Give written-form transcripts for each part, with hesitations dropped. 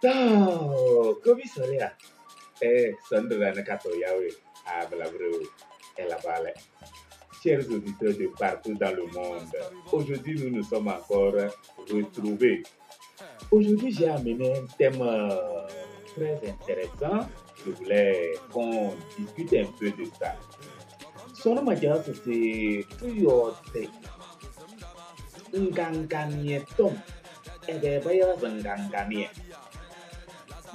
Comme il serait là. Son de la Nakato Yahweh, à Blabrou, et la Balai. Chers auditeurs de partout dans le monde, aujourd'hui nous nous sommes encore retrouvés. Aujourd'hui j'ai amené un thème très intéressant. Je voulais qu'on discute un peu de ça. Son nom c'est Tuyote Nganganie Tom. Ebe Baya Nganganie.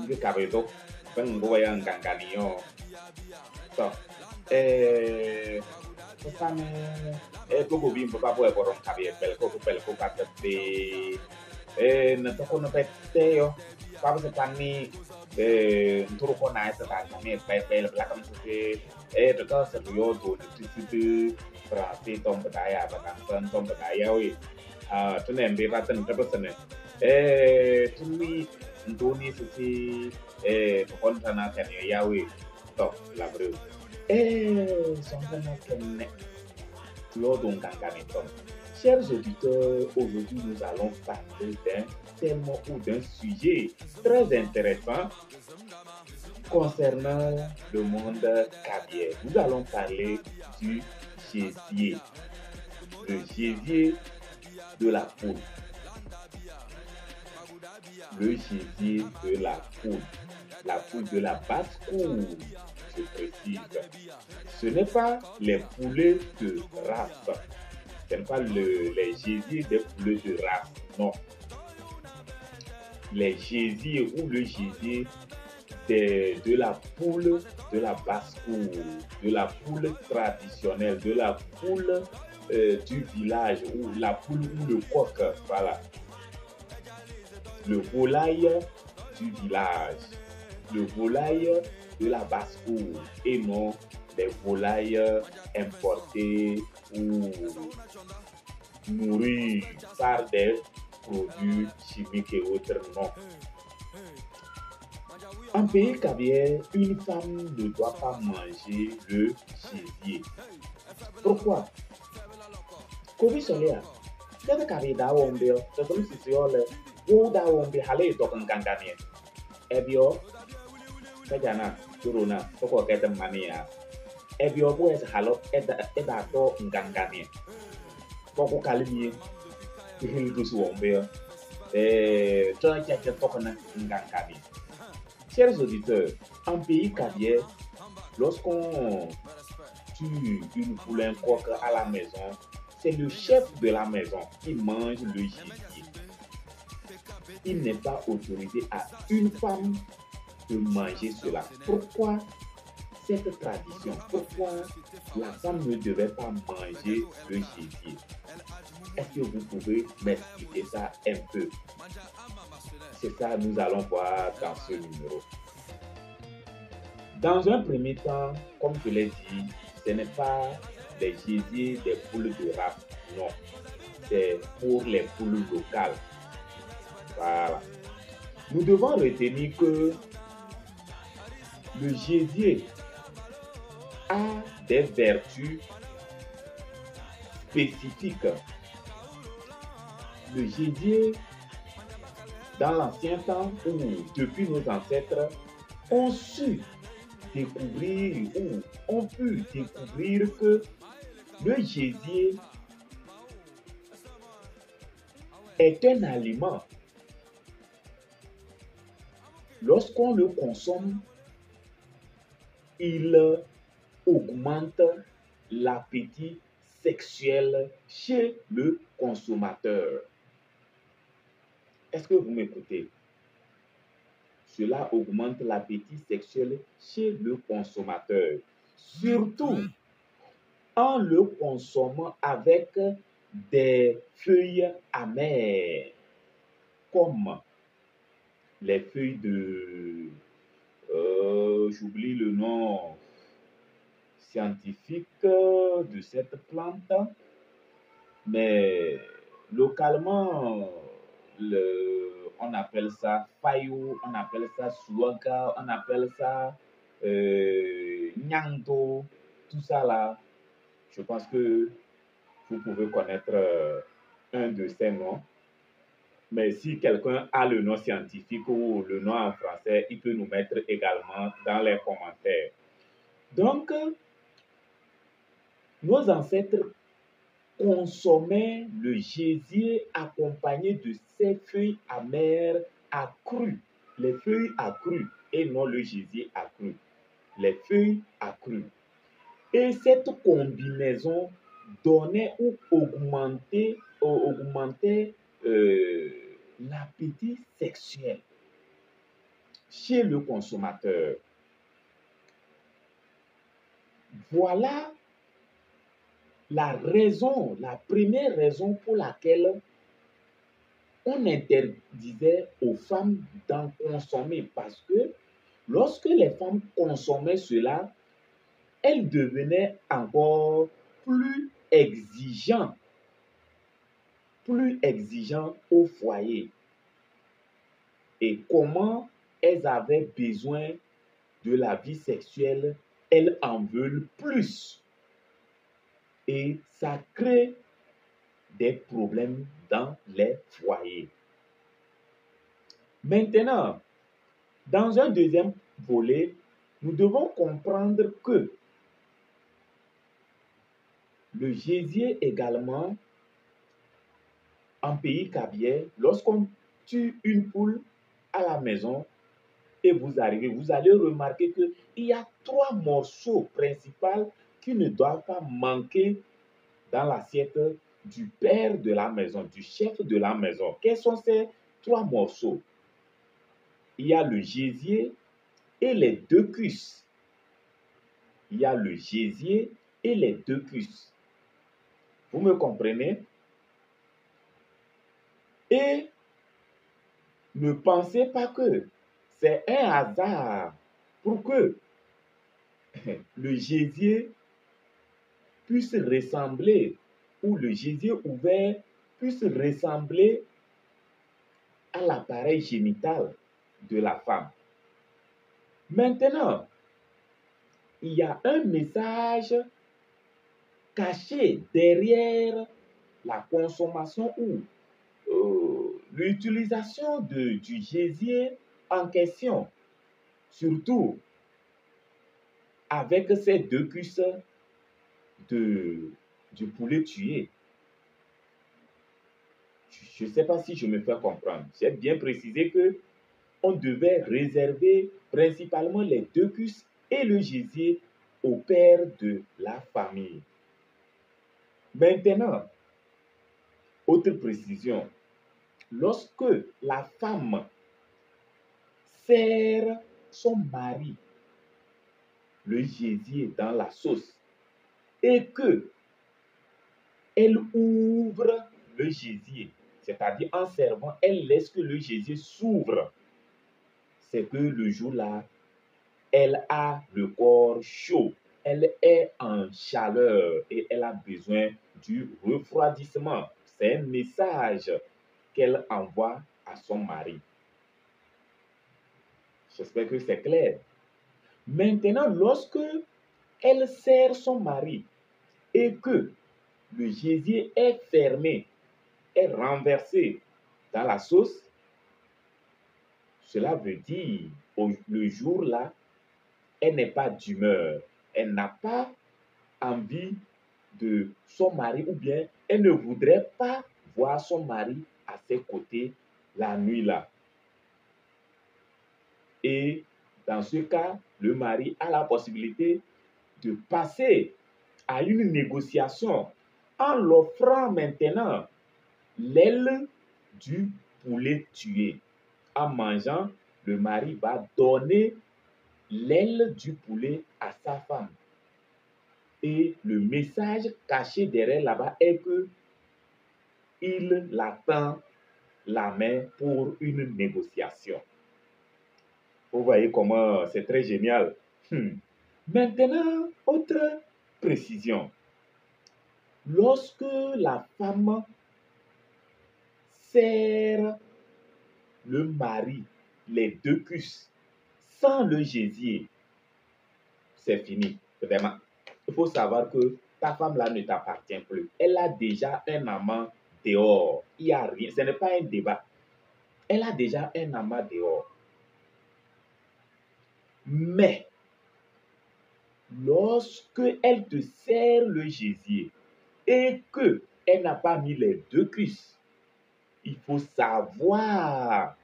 Nge Kabeto, Baya Nganganio. So, Pesan Gogo Bim Papa Boy Borom Kabie Pelko Katete Natoko no Pete yo Papa Sepani Nturuko na esa ta kami Pel Belakam Sute Teka Seruyo to Tisitu Prati Tom Bedaya Batang Tom Bedaya we Tunen Beba Ten Tepesene Tumi Ntuni Sisi Pokontana Kanya Yawe To Labru Sontana Kenne Lodon Ganganeton. Chers auditeurs, aujourd'hui nous allons parler d'un thème ou d'un sujet très intéressant concernant le monde cavier. Nous allons parler du gésier, le gésier de la poule. Le gésier de la poule de la basse-cour, je précise. Ce n'est pas les poulets de race. Ce n'est pas les gésiers des poulets de race, non. Les gésiers ou le gésier de la poule de la basse-cour, de la poule traditionnelle, de la poule du village, ou la poule ou le coq, voilà. Le volaille du village, le volaille de la basse-cour et non les volailles importées ou nourries par des produits chimiques et autres, non. En pays caviar, une femme ne doit pas manger le gésier. Pourquoi? Kobi solia, kada kavi da wombio, totumi sisiole, wo da wombi hale tokan kankanie. Ebio, sajana, turuna, toko kete mania. Ebio bo es halo eda to nganganie. Toko kalimi, hilgus wombio. Toi qui as tokan nganganie. Chers auditeurs, en pays caviar, lorsqu'on tue une poule, un coq à la maison, c'est le chef de la maison qui mange le gibier. Il n'est pas autorisé à une femme de manger cela. Pourquoi cette tradition? Pourquoi la femme ne devait pas manger le gibier? Est-ce que vous pouvez m'expliquer ça un peu? C'est ça que nous allons voir dans ce numéro. Dans un premier temps, comme je l'ai dit, ce n'est pas des gésiers des poules de race, non. C'est pour les poules locales. Voilà. Nous devons retenir que le gésier a des vertus spécifiques. Le gésier, dans l'ancien temps ou depuis nos ancêtres, ont su découvrir ou ont pu découvrir que le gésier est un aliment. Lorsqu'on le consomme, il augmente l'appétit sexuel chez le consommateur. Est-ce que vous m'écoutez? Cela augmente l'appétit sexuel chez le consommateur. Surtout en le consommant avec des feuilles amères, comme les feuilles de... j'oublie le nom scientifique de cette plante, mais localement, on appelle ça fayou, on appelle ça suaga, on appelle ça nyangto, tout ça là. Je pense que vous pouvez connaître un de ces noms. Mais si quelqu'un a le nom scientifique ou le nom en français, il peut nous mettre également dans les commentaires. Donc, nos ancêtres consommaient le gésier accompagné de ses feuilles amères accrues. Les feuilles accrues et non le gésier accru. Les feuilles accrues. Et cette combinaison donnait ou augmentait l'appétit sexuel chez le consommateur. Voilà la première raison pour laquelle on interdisait aux femmes d'en consommer, parce que lorsque les femmes consommaient cela, elles devenaient encore plus exigeantes au foyer. Et comment elles avaient besoin de la vie sexuelle, elles en veulent plus. Et ça crée des problèmes dans les foyers. Maintenant, dans un deuxième volet, nous devons comprendre que le gésier également, en pays cabiais, lorsqu'on tue une poule à la maison et vous arrivez, vous allez remarquer qu'il y a 3 morceaux principaux qui ne doivent pas manquer dans l'assiette du père de la maison, du chef de la maison. Quels sont ces 3 morceaux? Il y a le gésier et les 2 cuisses. Il y a le gésier et les 2 cuisses. Vous me comprenez? Et ne pensez pas que c'est un hasard pour que le gésier puisse ressembler, ou le gésier ouvert puisse ressembler à l'appareil génital de la femme. Maintenant, il y a un message caché derrière la consommation ou l'utilisation du gésier en question, surtout avec ces 2 cuisses du poulet tué. Je ne sais pas si je me fais comprendre. J'ai bien précisé que on devait réserver principalement les 2 cuisses et le gésier au père de la famille. Maintenant, autre précision, lorsque la femme sert son mari le gésier dans la sauce et que elle ouvre le gésier, c'est-à-dire en servant, elle laisse que le gésier s'ouvre, c'est que le jour-là, elle a le corps chaud, elle est en chaleur et elle a besoin du refroidissement. C'est un message qu'elle envoie à son mari. J'espère que c'est clair. Maintenant, lorsque elle sert son mari et que le gésier est fermé, est renversé dans la sauce, cela veut dire le jour-là, elle n'est pas d'humeur, elle n'a pas envie de son mari ou bien elle ne voudrait pas voir son mari à ses côtés la nuit-là. Et dans ce cas, le mari a la possibilité de passer à une négociation en l'offrant maintenant l'aile du poulet tué. En mangeant, le mari va donner l'aile du poulet à sa femme. Et le message caché derrière là-bas est que il l'attend la main pour une négociation. Vous voyez comment c'est très génial. Maintenant, autre précision. Lorsque la femme sert le mari les 2 cuisses sans le gésier, c'est fini. Vraiment. Il faut savoir que ta femme là ne t'appartient plus. Elle a déjà un amant dehors. Il n'y a rien. Ce n'est pas un débat. elle a déjà un amas dehors. Mais, lorsque elle te serre le gésier et que elle n'a pas mis les deux cuisses, il faut savoir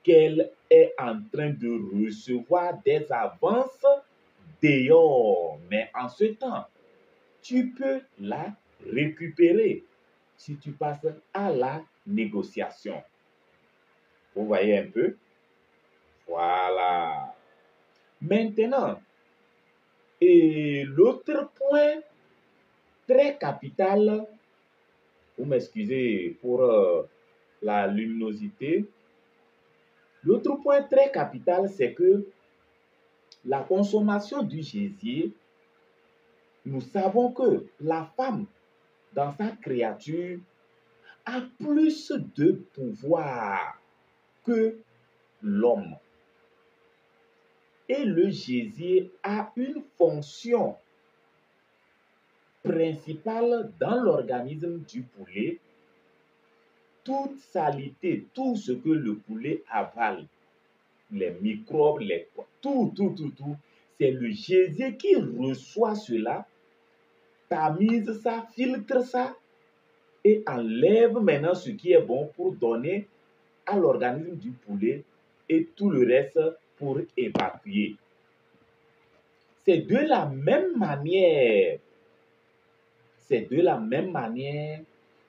qu'elle est en train de recevoir des avances dehors. Mais en ce temps, tu peux la récupérer si tu passes à la négociation. Vous voyez un peu? Voilà. Maintenant, et l'autre point très capital, vous m'excusez pour la luminosité, l'autre point très capital, c'est que la consommation du gésier, nous savons que la femme, dans sa créature, a plus de pouvoir que l'homme. Et le gésier a une fonction principale dans l'organisme du poulet. Toute saleté, tout ce que le poulet avale, les microbes, tout, c'est le gésier qui reçoit cela, tamise ça, filtre ça et enlève maintenant ce qui est bon pour donner à l'organisme du poulet et tout le reste pour évacuer. C'est de la même manière,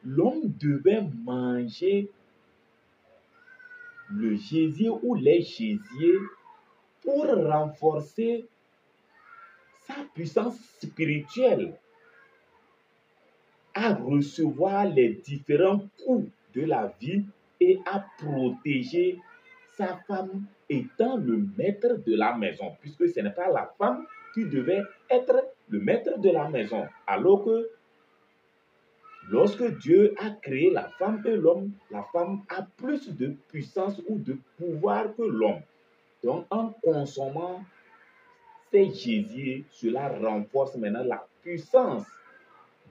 l'homme devait manger le gésier ou les gésiers pour renforcer sa puissance spirituelle à recevoir les différents coups de la vie et à protéger sa femme étant le maître de la maison, puisque ce n'est pas la femme qui devait être le maître de la maison, alors que lorsque Dieu a créé la femme et l'homme, la femme a plus de puissance ou de pouvoir que l'homme. Donc, en consommant ces gésiers, cela renforce maintenant la puissance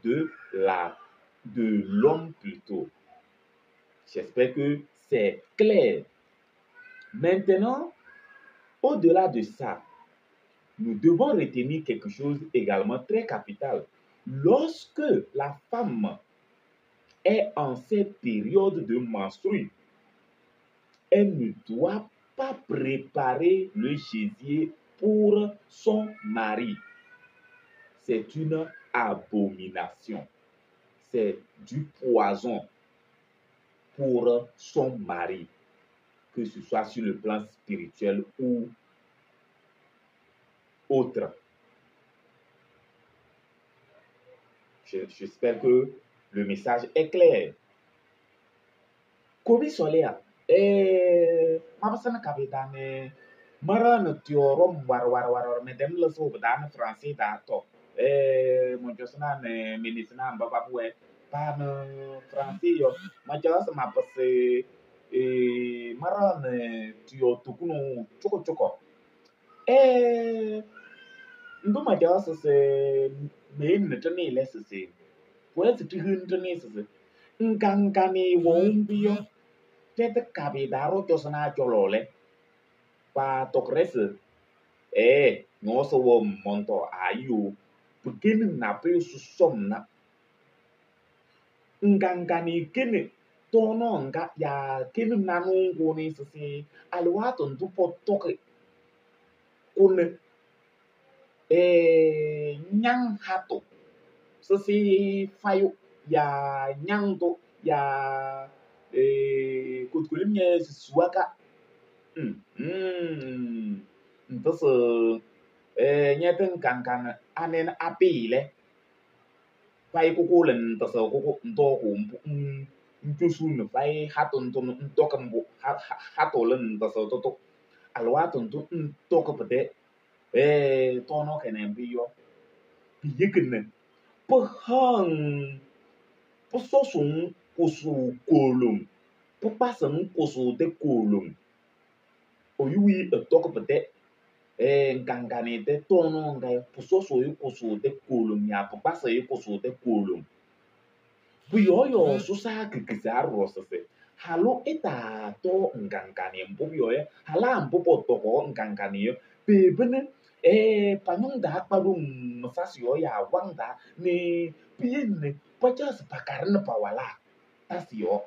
de l'homme plutôt. J'espère que c'est clair. Maintenant, au-delà de ça, nous devons retenir quelque chose également très capital. Lorsque la femme est en cette période de menstrues, elle ne doit pas préparer le gésier pour son mari. C'est une abomination. C'est du poison pour son mari, que ce soit sur le plan spirituel ou autre. J'espère que le message est clair. Kobi Solea, mabasana kabitane, marana tiorom war medem le so badane français da to. Monjosna ne minisna mbaba bue pa ne français yo. Majas mapase marana tio tukunu choko. Ndo majas se me ne tani lesse. Where's the hun tani se? Ngangani wombio. Tete kabidaro josana jolole. Pa tokrese. Ngoso wo monto ayu. Begin na pe susom na. Ngangani kene. Tono nga ya kene nanu ngoni sisi. Alwato ndupo toke. Kune. Nyang hato. Sisi fayo. Ya nyang to. Ya kutkulimnya sesuaka. Entonces, nyeten kan anen api le. Fai kuku len entonces kuku ntoku nchusun fai hato ntokambu hato len entonces toto alwato ntoko pete tono kenen biyo biyekene pohang pososun kusu kolum popasan kusu de kolum oyui toko pete ngangani te tono ngai pososo yu kusu de kolum ya popasa yu kusu de kolum buyoyo susa kikizar rosase Halo eta to ngangkani mpupio hala mpupo toko ngangkani bebene panyong da parum masasio ya wangda ni pienne pajas pakarna pawala tasio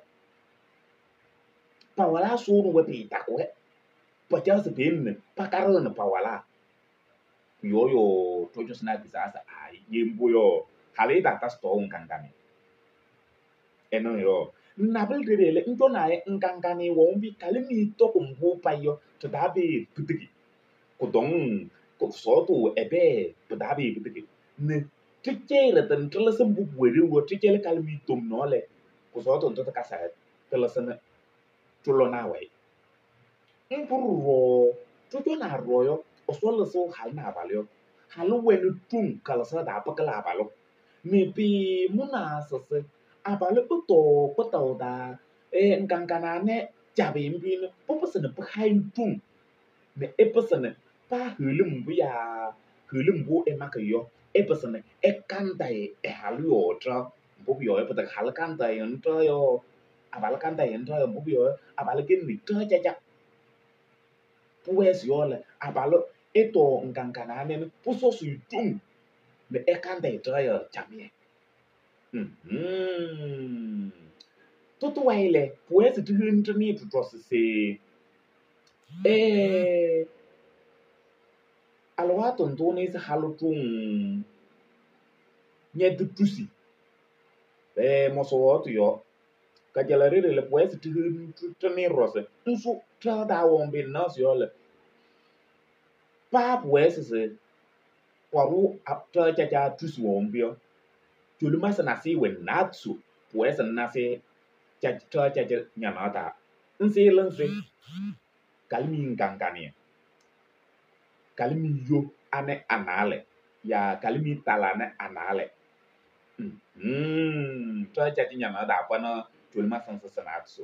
pawala suru wepi takwe pajas binne pakarna pawala yoyo tojo snack sasa ai yembuyo hale da tas to ngangkani eno yo nabel rele ntona ngangkani wombi kalimi to kumbu payo to dabi putiki kudong ko soto ebe to dabi putiki ne tikere tan tulasan bu weri wo tikele kalimi tum nole ko soto to ta kasa tulasan tulo na wai impuro to na royo o solo so hal na balyo halu wenu tum kala sa da pa kala balo mi pi muna sase abalo ko to da ngangkana ne jabe mbin popusene pa hain tum ne epesene pa hulum bu ya hulum bu e makayo epesene e kanta e halu otra bu yo e pata hal kanta e ntro yo abal kanta e ntro yo bu yo abal kin ni to ja pues yo le abalo eto ngangkana ne puso su tum ne e kanta e ntro yo jamie Toto waile pues tu ni tu se eh alwa tonto ne se halutun nye du tusi moso wotu yo ka jalare le pues tu ni rose nsu tra da won bin nas yo le pa pues se kwaru apta cha tusi won bio tulu masa na si wen natsu pues na se cha nyanata nsi lense kalmi ngangani kalmi yo ane anale ya kalmi talane anale to cha ti nyama da pa no tulma san sa na so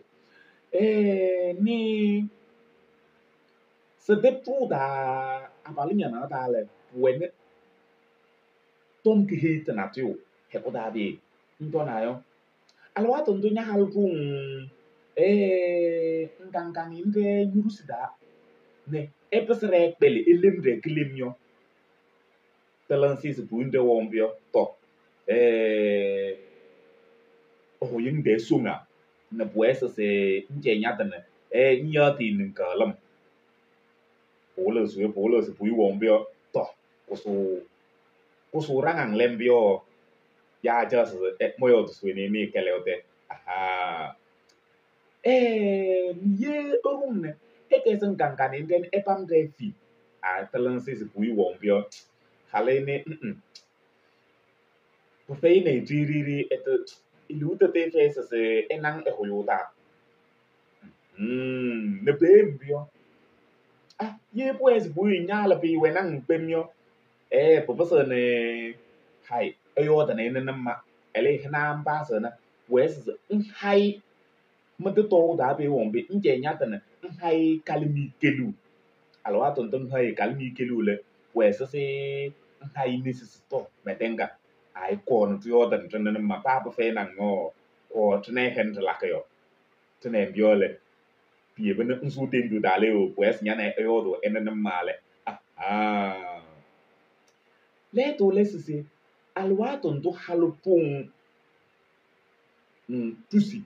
ni se de tu da abali nyama da le wen tom ki hit na tu he ko da bi ndo na yo alwa to ndo nya hal rung ngangani inde yurusida ne epesere pele elemre kilemyo talansis bunde wombio to o yung de sunga na puesa se nje nyata ne nyati nin kalam polo se pui wombio to kusu kusu rangang lembio ya just moyo to swini ni keleote aha ye orumne ekesen kankane den epam refi a talansis pui wombio halene Pufei nei tiriri et iluta te fesa se enang e hoyota. Ne bembio. Ah, ye pues bui nyala pi wenang bemio. Professor ne hai ayo ta ne na ele hnam ba se na. Wes hai mete to da be won be nje nya ta ne hai kalmi kelu. Alwa ton ton hai kalmi kelu le. Wes se hai ni se to metenga. Ai kon tio dan tene ma pa pa fe nang ngo ko tene hen la ka yo tene bio le pie bene nsu tin du dale o pues nya na e yo do ene na male ah le to le se alwa ton to halupung tusi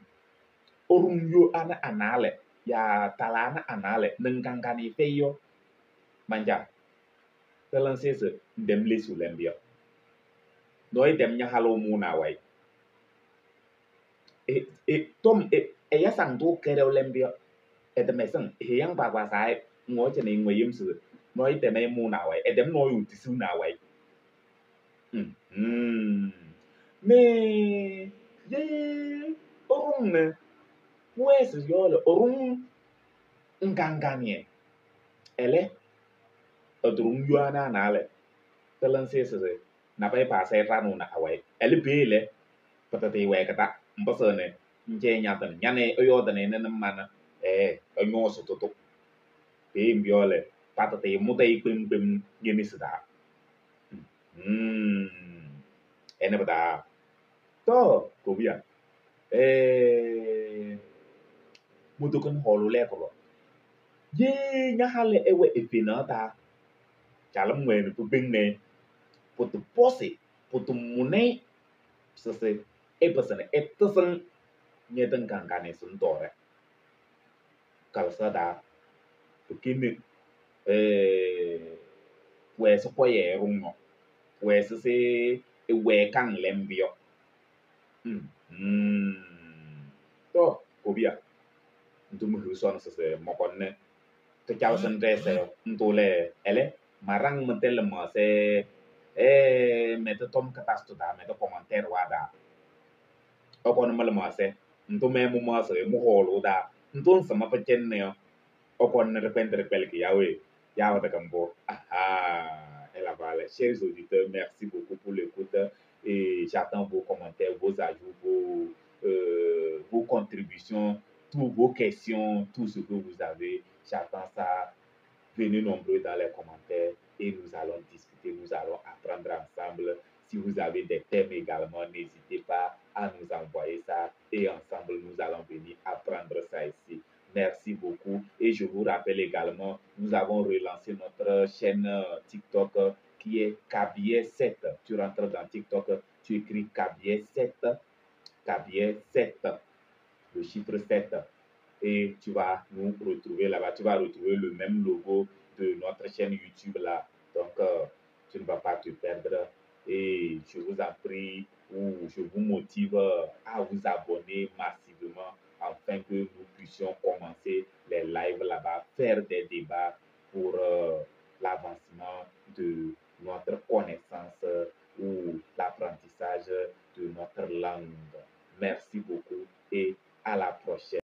orum yo ana anale ya talana anale neng kangkani fe yo manja telan se dem le su lembio noi dem nya halo mu na wai tom ya sang tu kereo lembio de mesen yang ba ba sai ngo che ni ngo yim su nói te mai mu na wai dem no yu ti su na wai me ye orung ne pues yo le orung nganganie ele odrung yo na le telan se na pai pa sai ra nu na wai ele be le patati we kata mbase ne nje nya tan nya ne yo ta ne na mana ngo su tu biole patati mutai pim yeni sida ene bada to ko bia kan holule ko ye nya hale ewe efinata chalam wen pu bingne putu posi putu munai sese epasane etasan nyetan kankane sun tore kalsa da tukini wese koye rungo wese se ewe kang lembio to kobia ntum huson sese mokonne to chawsan rese ntole ele marang mentel mo se mete tom katasto da mete commentaire wada okon mal mo se ntu me mu mo se mu holo da ntun sama pa chenne okon ne repente pel ki yawe da kambo elle vale chers auditeurs merci beaucoup pour l'écoute et j'attends vos commentaires vos ajouts vos contributions toutes vos questions tout ce que vous avez j'attends ça. Venez nombreux dans les commentaires et nous allons discuter, nous allons apprendre ensemble. Si vous avez des thèmes également, n'hésitez pas à nous envoyer ça et ensemble, nous allons venir apprendre ça ici. Merci beaucoup. Et je vous rappelle également, nous avons relancé notre chaîne TikTok qui est Kabier7. Tu rentres dans TikTok, tu écris Kabier7, Kabier7, le chiffre 7 et tu vas nous retrouver là-bas. Tu vas retrouver le même logo de notre chaîne YouTube là. Donc, tu ne vas pas te perdre. Et je vous en prie ou je vous motive à vous abonner massivement afin que nous puissions commencer les lives là-bas, faire des débats pour l'avancement de notre connaissance ou l'apprentissage de notre langue. Merci beaucoup et à la